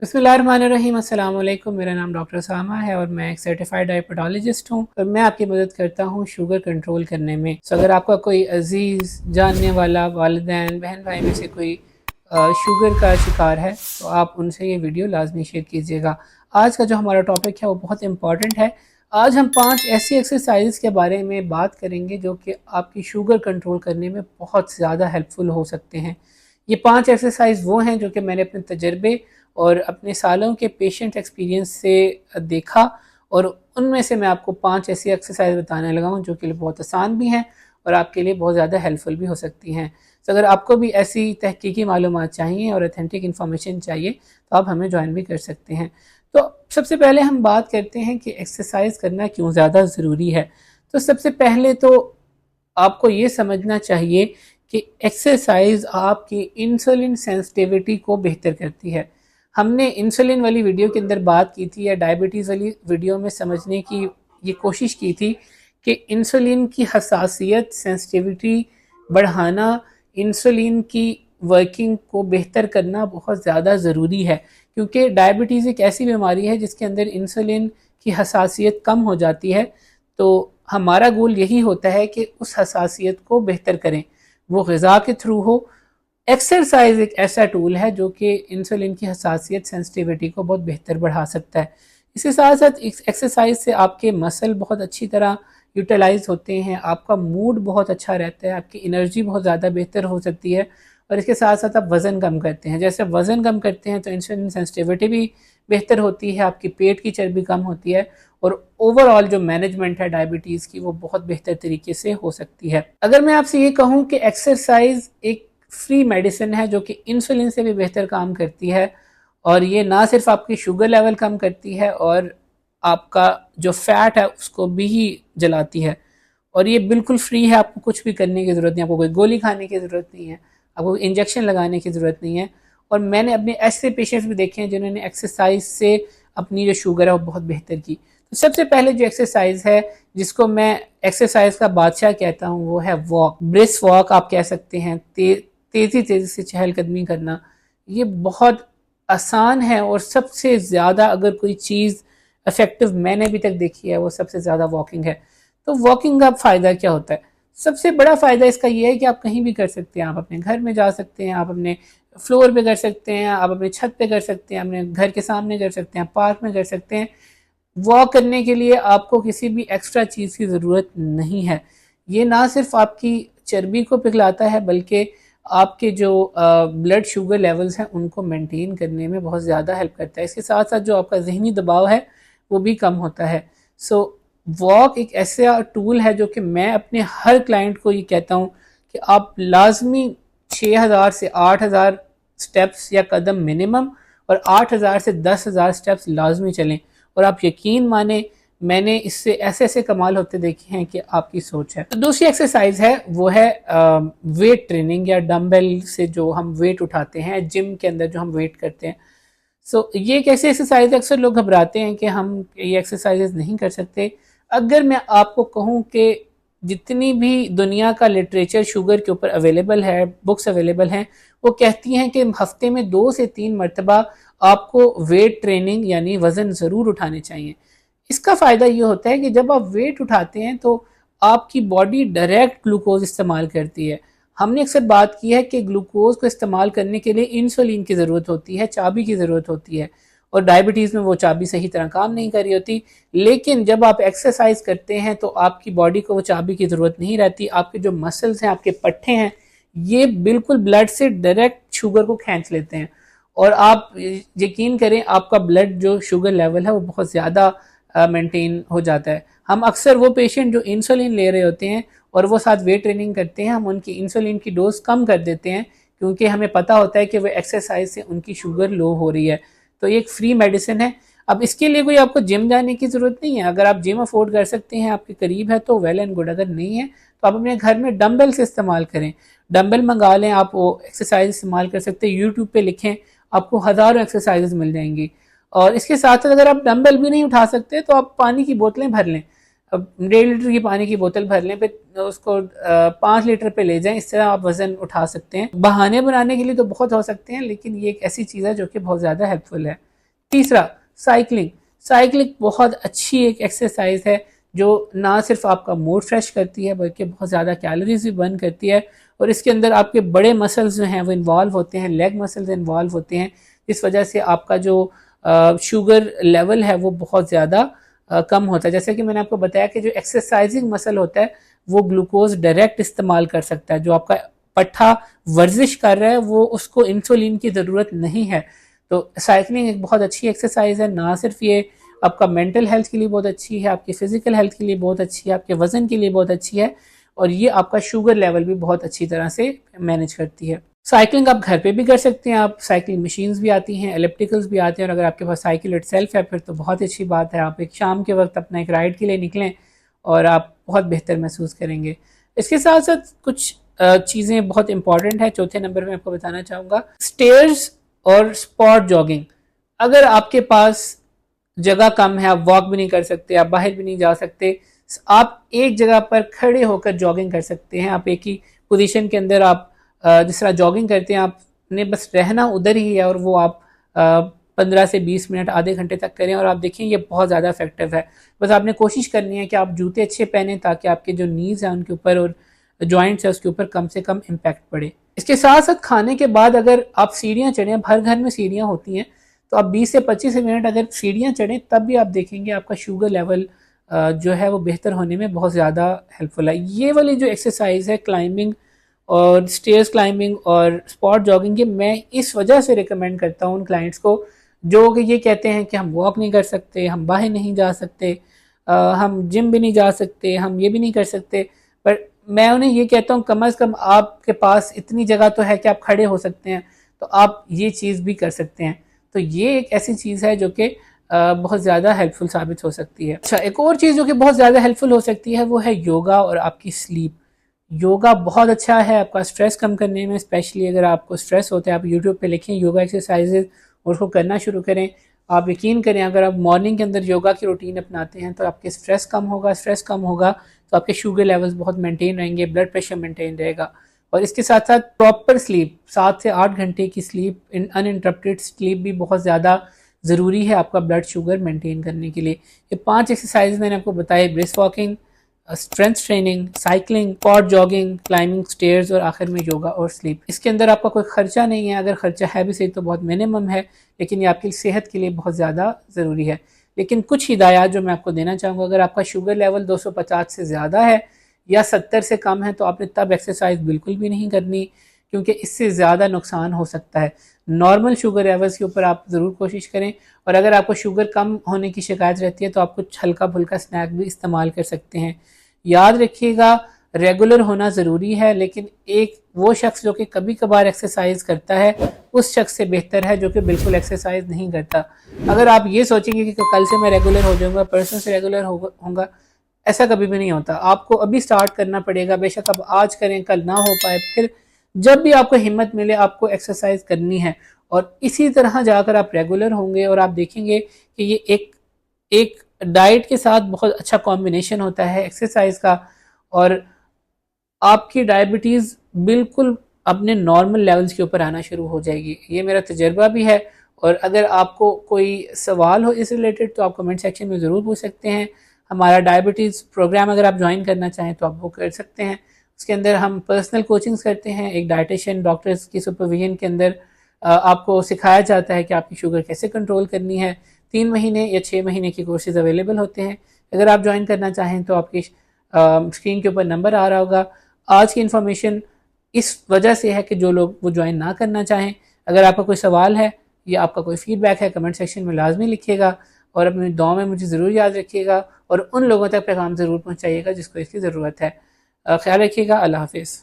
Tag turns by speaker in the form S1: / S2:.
S1: बिस्मिल्लाहिर्रहमानिर्रहीम। अस्सलाम वालेकुम। मेरा नाम डॉक्टर सामा है और मैं एक सर्टिफाइड डायबिटोलॉजिस्ट हूँ और मैं आपकी मदद करता हूँ शुगर कंट्रोल करने में। तो अगर आपका कोई अजीज़ जानने वाला वालिदैन बहन भाई में से कोई शुगर का शिकार है तो आप उनसे ये वीडियो लाजमी शेयर कीजिएगा। आज का जो हमारा टॉपिक है वो बहुत इंपॉर्टेंट है। आज हम 5 ऐसी एक्सरसाइज के बारे में बात करेंगे जो कि आपकी शुगर कंट्रोल करने में बहुत ज़्यादा हेल्पफुल हो सकते हैं। ये 5 एक्सरसाइज वो हैं जो कि मैंने अपने तजर्बे और अपने सालों के पेशेंट एक्सपीरियंस से देखा और उनमें से मैं आपको 5 ऐसी एक्सरसाइज बताने लगा हूँ जो कि बहुत आसान भी हैं और आपके लिए बहुत ज़्यादा हेल्पफुल भी हो सकती हैं। तो अगर आपको भी ऐसी तहकीकी मालूमात चाहिए और ऑथेंटिक इन्फॉर्मेशन चाहिए तो आप हमें ज्वाइन भी कर सकते हैं। तो सबसे पहले हम बात करते हैं कि एक्सरसाइज करना क्यों ज़्यादा ज़रूरी है। तो सबसे पहले तो आपको ये समझना चाहिए कि एक्सरसाइज आपकी इंसुलिन सेंसिटिविटी को बेहतर करती है। हमने इंसुलिन वाली वीडियो के अंदर बात की थी या डायबिटीज़ वाली वीडियो में समझने की ये कोशिश की थी कि इंसुलिन की हसासियत सेंसिटिविटी बढ़ाना, इंसुलिन की वर्किंग को बेहतर करना बहुत ज़्यादा ज़रूरी है, क्योंकि डायबिटीज़ एक ऐसी बीमारी है जिसके अंदर इंसुलिन की हसासियत कम हो जाती है। तो हमारा गोल यही होता है कि उस हसासियत को बेहतर करें, वो ग़िज़ा के थ्रू हो। एक्सरसाइज एक ऐसा टूल है जो कि इंसुलिन की हसासियत सेंसिटिविटी को बहुत बेहतर बढ़ा सकता है। इसके साथ साथ एक्सरसाइज से आपके मसल बहुत अच्छी तरह यूटिलाइज होते हैं, आपका मूड बहुत अच्छा रहता है, आपकी एनर्जी बहुत ज़्यादा बेहतर हो सकती है और इसके साथ साथ आप वज़न कम करते हैं। जैसे वज़न कम करते हैं तो इंसुलिन सेंसिटिविटी भी बेहतर होती है, आपकी पेट की चर्बी कम होती है और ओवरऑल जो मैनेजमेंट है डायबिटीज़ की वो बहुत बेहतर तरीके से हो सकती है। अगर मैं आपसे ये कहूँ कि एक्सरसाइज एक फ्री मेडिसिन है जो कि इंसुलिन से भी बेहतर काम करती है और ये ना सिर्फ आपकी शुगर लेवल कम करती है और आपका जो फैट है उसको भी ही जलाती है और ये बिल्कुल फ्री है। आपको कुछ भी करने की ज़रूरत नहीं, आपको कोई गोली खाने की ज़रूरत नहीं है, आपको इंजेक्शन लगाने की ज़रूरत नहीं है। और मैंने अपने ऐसे पेशेंट्स भी देखे हैं जिन्होंने एक्सरसाइज से अपनी जो शुगर है वो बहुत बेहतर की। तो सबसे पहले जो एक्सरसाइज है जिसको मैं एक्सरसाइज का बादशाह कहता हूँ वो है वॉक, ब्रिस्क वॉक आप कह सकते हैं। तेज़ी से चहलकदमी करना ये बहुत आसान है और सबसे ज़्यादा अगर कोई चीज़ इफ़ेक्टिव मैंने अभी तक देखी है वो सबसे ज़्यादा वॉकिंग है। तो वॉकिंग का फ़ायदा क्या होता है? सबसे बड़ा फ़ायदा इसका ये है कि आप कहीं भी कर सकते हैं, आप अपने घर में जा सकते हैं, आप अपने फ्लोर पे कर सकते हैं, आप अपने छत पे कर सकते हैं, अपने घर के सामने कर सकते हैं, पार्क में कर सकते हैं। वॉक करने के लिए आपको किसी भी एक्स्ट्रा चीज़ की ज़रूरत नहीं है। ये ना सिर्फ आपकी चर्बी को पिघलाता है बल्कि आपके जो ब्लड शुगर लेवल्स हैं उनको मेंटेन करने में बहुत ज़्यादा हेल्प करता है। इसके साथ साथ जो आपका ज़हनी दबाव है वो भी कम होता है। सो वॉक एक ऐसा टूल है जो कि मैं अपने हर क्लाइंट को ये कहता हूँ कि आप लाजमी 6000 से 8000 स्टेप्स या कदम मिनिमम और 8000 से 10,000 स्टेप्स लाजमी चलें और आप यकीन माने मैंने इससे ऐसे ऐसे कमाल होते देखे हैं कि आपकी सोच है। तो दूसरी एक्सरसाइज है वो है वेट ट्रेनिंग या डंबल से जो हम वेट उठाते हैं, जिम के अंदर जो हम वेट करते हैं। ये एक ऐसी एक्सरसाइज है, अक्सर लोग घबराते हैं कि हम ये एक्सरसाइजेज नहीं कर सकते। अगर मैं आपको कहूँ कि जितनी भी दुनिया का लिटरेचर शुगर के ऊपर अवेलेबल है, बुक्स अवेलेबल हैं, वो कहती हैं कि हफ्ते में 2 से 3 मरतबा आपको वेट ट्रेनिंग यानी वज़न ज़रूर उठाने चाहिए। इसका फ़ायदा ये होता है कि जब आप वेट उठाते हैं तो आपकी बॉडी डायरेक्ट ग्लूकोज इस्तेमाल करती है। हमने अक्सर बात की है कि ग्लूकोज को इस्तेमाल करने के लिए इंसुलिन की ज़रूरत होती है, चाबी की ज़रूरत होती है और डायबिटीज़ में वो चाबी सही तरह काम नहीं कर रही होती। लेकिन जब आप एक्सरसाइज करते हैं तो आपकी बॉडी को वो चाबी की ज़रूरत नहीं रहती। आपके जो मसल्स हैं, आपके पट्टे हैं, ये बिल्कुल ब्लड से डायरेक्ट शुगर को खींच लेते हैं और आप यकीन करें आपका ब्लड जो शुगर लेवल है वो बहुत ज़्यादा मेंटेन हो जाता है। हम अक्सर वो पेशेंट जो इंसुलिन ले रहे होते हैं और वो साथ वेट ट्रेनिंग करते हैं, हम उनकी इंसुलिन की डोज कम कर देते हैं क्योंकि हमें पता होता है कि वो एक्सरसाइज से उनकी शुगर लो हो रही है। तो ये एक फ्री मेडिसिन है। अब इसके लिए कोई आपको जिम जाने की ज़रूरत नहीं है। अगर आप जिम अफोर्ड कर सकते हैं, आपके करीब है तो वेल एंड गुड, अगर नहीं है तो आप अपने घर में डम्बल से इस्तेमाल करें। डम्बल मंगा लें, आप वो एक्सरसाइज इस्तेमाल कर सकते हैं। यूट्यूब पे लिखें, आपको हज़ारों एक्सरसाइजेज मिल जाएंगी। और इसके साथ साथ अगर आप डंबल भी नहीं उठा सकते तो आप पानी की बोतलें भर लें। अब 1.5 लीटर की पानी की बोतल भर लें, फिर उसको 5 लीटर पे ले जाएं। इस तरह आप वज़न उठा सकते हैं। बहाने बनाने के लिए तो बहुत हो सकते हैं, लेकिन ये एक ऐसी चीज़ है जो कि बहुत ज़्यादा हेल्पफुल है। तीसरा, साइकिलिंग। साइकिलिंग बहुत अच्छी एक एक्सरसाइज है जो ना सिर्फ आपका मूड फ्रेश करती है बल्कि बहुत ज़्यादा कैलोरीज भी बर्न करती है, और इसके अंदर आपके बड़े मसल्स जो हैं वो इन्वॉल्व होते हैं, लेग मसल्स इन्वॉल्व होते हैं, इस वजह से आपका जो शुगर लेवल है वो बहुत ज़्यादा कम होता है। जैसे कि मैंने आपको बताया कि जो एक्सरसाइजिंग मसल होता है वो ग्लूकोज डायरेक्ट इस्तेमाल कर सकता है, जो आपका पट्ठा वर्जिश कर रहा है वो उसको इंसुलिन की ज़रूरत नहीं है। तो साइकिलिंग एक बहुत अच्छी एक्सरसाइज है, ना सिर्फ ये आपका मेंटल हेल्थ के लिए बहुत अच्छी है, आपकी फिजिकल हेल्थ के लिए बहुत अच्छी है, आपके वजन के लिए बहुत अच्छी है, और ये आपका शुगर लेवल भी बहुत अच्छी तरह से मैनेज करती है। साइकिलिंग आप घर पे भी कर सकते हैं, आप साइकिलिंग मशीन्स भी आती हैं, इलेक्ट्रिकल्स भी आते हैं, और अगर आपके पास साइकिल इटसेल्फ है फिर तो बहुत अच्छी बात है। आप एक शाम के वक्त अपना एक राइड के लिए निकलें और आप बहुत बेहतर महसूस करेंगे। इसके साथ साथ कुछ चीज़ें बहुत इंपॉर्टेंट है, चौथे नंबर में आपको बताना चाहूँगा, स्टेयर्स और स्पॉट जॉगिंग। अगर आपके पास जगह कम है, आप वॉक भी नहीं कर सकते, आप बाहर भी नहीं जा सकते, आप एक जगह पर खड़े होकर जॉगिंग कर सकते हैं। आप एक ही पोजीशन के अंदर आप जिस तरह जॉगिंग करते हैं, आपने बस रहना उधर ही है और वो आप 15 से 20 मिनट आधे घंटे तक करें और आप देखें ये बहुत ज़्यादा इफेक्टिव है। बस आपने कोशिश करनी है कि आप जूते अच्छे पहने ताकि आपके जो नीज़ हैं उनके ऊपर और जॉइंट्स है उसके ऊपर कम से कम इम्पैक्ट पड़े। इसके साथ साथ खाने के बाद अगर आप सीढ़ियाँ चढ़ें, हर घर में सीढ़ियाँ होती हैं, तो आप 20 से 25 मिनट अगर सीढ़ियाँ चढ़ें तब भी आप देखेंगे आपका शुगर लेवल जो है वो बेहतर होने में बहुत ज़्यादा हेल्पफुल है। ये वाली जो एक्सरसाइज है क्लाइंबिंग और स्टेयर्स क्लाइंबिंग और स्पॉट जॉगिंग, ये मैं इस वजह से रिकमेंड करता हूँ उन क्लाइंट्स को जो कि ये कहते हैं कि हम वॉक नहीं कर सकते, हम बाहर नहीं जा सकते, हम जिम भी नहीं जा सकते, हम ये भी नहीं कर सकते। पर मैं उन्हें ये कहता हूँ कम से कम आपके पास इतनी जगह तो है कि आप खड़े हो सकते हैं, तो आप ये चीज़ भी कर सकते हैं। तो ये एक ऐसी चीज़ है जो कि बहुत ज़्यादा हेल्पफुल साबित हो सकती है। अच्छा, एक और चीज़ जो कि बहुत ज़्यादा हेल्पफुल हो सकती है वो है योगा और आपकी स्लीप। योगा बहुत अच्छा है आपका स्ट्रेस कम करने में, स्पेशली अगर आपको स्ट्रेस होता है, आप यूट्यूब पे लिखें योगा एक्सरसाइजेज और उसको करना शुरू करें। आप यकीन करें अगर आप मॉर्निंग के अंदर योगा की रूटीन अपनाते हैं तो आपके स्ट्रेस कम होगा, स्ट्रेस कम होगा तो आपके शुगर लेवल्स बहुत मेंटेन रहेंगे, ब्लड प्रेशर मेंटेन रहेगा। और इसके साथ साथ प्रॉपर स्लीप, 7 से 8 घंटे की स्लीप, अनइंटरप्टेड स्लीप भी बहुत ज़्यादा ज़रूरी है आपका ब्लड शुगर मेंटेन करने के लिए। ये 5 एक्सरसाइज मैंने आपको बताए, brisk walking, strength training, cycling, spot jogging, climbing stairs और आखिर में योगा और स्लीप। इसके अंदर आपका कोई खर्चा नहीं है, अगर खर्चा है भी सही तो बहुत मिनिमम है, लेकिन ये आपकी सेहत के लिए बहुत ज़्यादा ज़रूरी है। लेकिन कुछ हिदायत जो मैं आपको देना चाहूँगा, अगर आपका शुगर लेवल 250 से ज़्यादा है या 70 से कम है तो आपने तब एक्सरसाइज बिल्कुल भी नहीं करनी, क्योंकि इससे ज़्यादा नुकसान हो सकता है। नॉर्मल शुगर लेवल्स के ऊपर आप ज़रूर कोशिश करें, और अगर आपको शुगर कम होने की शिकायत रहती है तो आप कुछ हल्का फुल्का स्नैक भी इस्तेमाल कर सकते हैं। याद रखिएगा रेगुलर होना ज़रूरी है, लेकिन एक वो शख्स जो कि कभी कभार एक्सरसाइज करता है उस शख्स से बेहतर है जो कि बिल्कुल एक्सरसाइज नहीं करता। अगर आप ये सोचेंगे कि कल से मैं रेगुलर हो जाऊँगा, परसों से रेगुलर होगा, ऐसा कभी भी नहीं होता। आपको अभी स्टार्ट करना पड़ेगा, बेशक आप आज करें कल ना हो पाए, फिर जब भी आपको हिम्मत मिले आपको एक्सरसाइज करनी है, और इसी तरह जाकर आप रेगुलर होंगे और आप देखेंगे कि ये एक डाइट के साथ बहुत अच्छा कॉम्बिनेशन होता है एक्सरसाइज का, और आपकी डायबिटीज़ बिल्कुल अपने नॉर्मल लेवल्स के ऊपर आना शुरू हो जाएगी। ये मेरा तजर्बा भी है, और अगर आपको कोई सवाल हो इस रिलेटेड तो आप कमेंट सेक्शन में ज़रूर पूछ सकते हैं। हमारा डायबिटीज़ प्रोग्राम अगर आप ज्वाइन करना चाहें तो आप वो कर सकते हैं। उसके अंदर हम पर्सनल कोचिंग्स करते हैं, एक डाइटिशियन डॉक्टर्स की सुपरविजन के अंदर आपको सिखाया जाता है कि आपकी शुगर कैसे कंट्रोल करनी है। 3 महीने या 6 महीने के कोर्सेज अवेलेबल होते हैं। अगर आप ज्वाइन करना चाहें तो आपकी स्क्रीन के ऊपर नंबर आ रहा होगा। आज की इन्फॉर्मेशन इस वजह से है कि जो लोग वो ज्वाइन ना करना चाहें, अगर आपका कोई सवाल है या आपका कोई फीडबैक है कमेंट सेक्शन में लाजमी लिखिएगा, और अपनी दुआ में मुझे ज़रूर याद रखिएगा और उन लोगों तक पैगाम ज़रूर पहुँचाइएगा जिसको इसकी ज़रूरत है। ख्याल रखिएगा। अल्लाह हाफिज़।